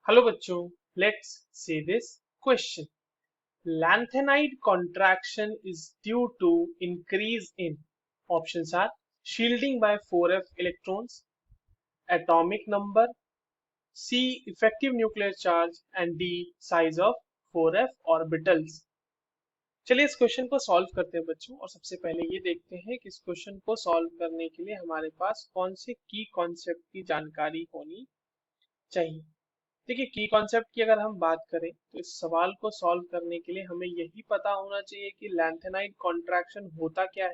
Hello बच्चों, let's see this question. Lanthanide contraction is due to increase in options are shielding by 4f electrons, atomic number, C effective nuclear charge and D size of 4f orbitals. चलिए इस question को solve करते हैं बच्चों। और सबसे पहले ये देखते हैं कि इस क्वेश्चन को सॉल्व करने के लिए हमारे पास कौन से की कॉन्सेप्ट की जानकारी होनी चाहिए। देखिए, की कॉन्सेप्ट की अगर हम बात करें तो इस सवाल को सॉल्व करने के लिए हमें यही पता होना चाहिए कि लैंथेनाइड कॉन्ट्रैक्शन होता क्या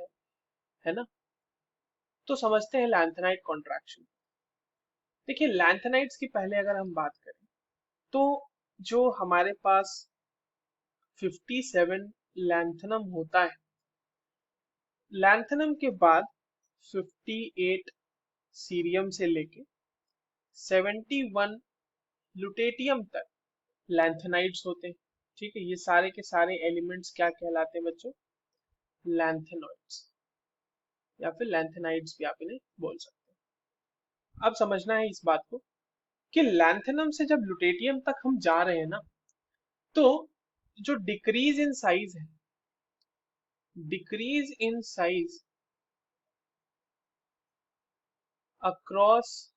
है ना। तो समझते हैं लैंथेनाइड कॉन्ट्रैक्शन। देखिए, लैंथेनाइड्स की पहले अगर हम बात करें तो जो हमारे पास 57 लैंथेनम होता है, लैंथेनम के बाद 58 सीरियम से लेके 71 लुटेटियम तक लैंथेनाइड्स होते हैं। ठीक है, ये सारे के सारे एलिमेंट्स क्या कहलाते हैं बच्चों? लैंथेनॉइड्स या फिर लैंथेनाइड्स भी आप इन्हें बोल सकते हैं। अब समझना है इस बात को कि लैंथेनम से जब लुटेटियम तक हम जा रहे हैं ना, तो जो डिक्रीज इन साइज है, decrease in size across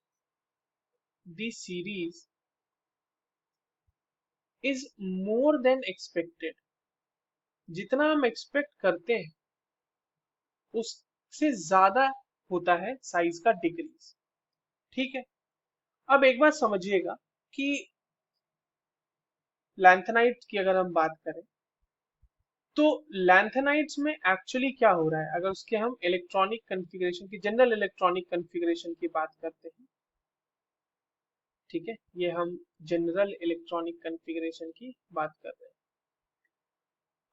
the series is more than expected. जितना हम एक्सपेक्ट करते हैं उससे ज्यादा होता है साइज का डिक्रीज। ठीक है, अब एक बात समझिएगा कि लैंथेनाइट की अगर हम बात करें तो लैंथेनाइट्स में एक्चुअली क्या हो रहा है, अगर उसके हम इलेक्ट्रॉनिक कॉन्फ़िगरेशन की, जनरल इलेक्ट्रॉनिक कॉन्फ़िगरेशन की बात करते हैं। ठीक है, ये हम जनरल इलेक्ट्रॉनिक कॉन्फ़िगरेशन की बात कर रहे हैं।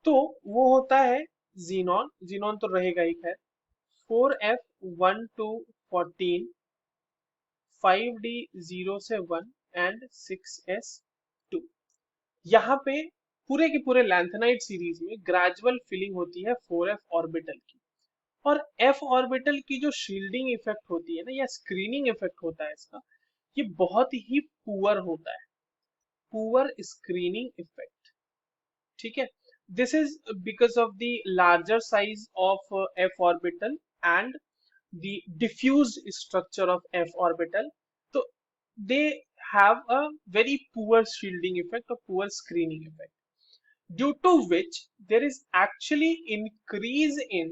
तो वो होता है जीनॉन, जीनॉन तो रहेगा ही खैर, 4f1214, 5d0 से 1 एंड 6s2। यहाँ पे पूरे के पूरे लैंथेनाइट सीरीज में ग्रेजुअल फिलिंग होती है 4f ऑर्बिटल की। और f ऑर्बिटल की जो शील्डिंग इफेक्ट होती है ना, या स्क्रीनिंग इफेक्ट होता है इसका, ये बहुत ही पुअर होता है, पुअर स्क्रीनिंग इफेक्ट। ठीक है, this is because of the larger size of f orbital and the diffused structure of f orbital. So they have a very poor shielding effect or poor screening effect, due to which there is actually increase in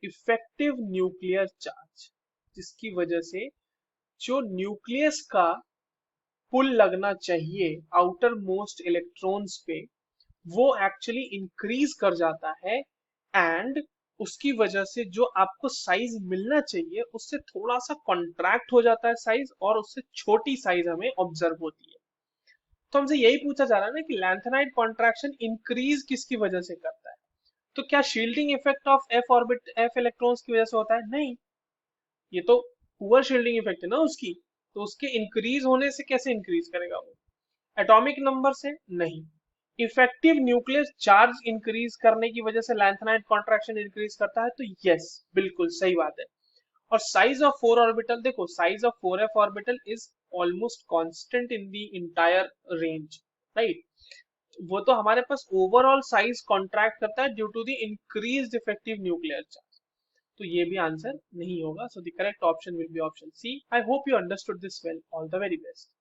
effective nuclear charge, जिसकी वजह से जो nucleus का पुल लगना चाहिए outer most electrons पे, वो actually increase कर जाता है। एंड उसकी वजह से जो आपको साइज मिलना चाहिए उससे थोड़ा सा कॉन्ट्रैक्ट हो जाता है साइज, और उससे छोटी साइज हमें ऑब्जर्व होती है। तो हमसे यही पूछा जा रहा है ना कि लैंथेनाइड कॉन्ट्रैक्शन इंक्रीज किसकी वजह से करता है। तो क्या shielding effect of F orbit, F electrons की वजह से होता है? नहीं, ये तो पुअर शील्डिंग इफेक्ट है ना उसकी। तो उसके इंक्रीज होने से कैसे इंक्रीज करेगा वो? एटॉमिक नंबर से? नहीं। इफेक्टिव न्यूक्लियस चार्ज इंक्रीज करने की वजह से लैंथेनाइड कॉन्ट्रैक्शन इंक्रीज करता है? तो यस, बिल्कुल सही बात है। और साइज ऑफ 4 ऑर्बिटल, देखो size of 4f orbital is almost constant in the entire range, right. वो तो हमारे पास ओवरऑल साइज कॉन्ट्रैक्ट करता है due to the increased effective nuclear charge. तो ये भी आंसर नहीं होगा। So the correct option will be option C. I hope you understood this well. All the very best.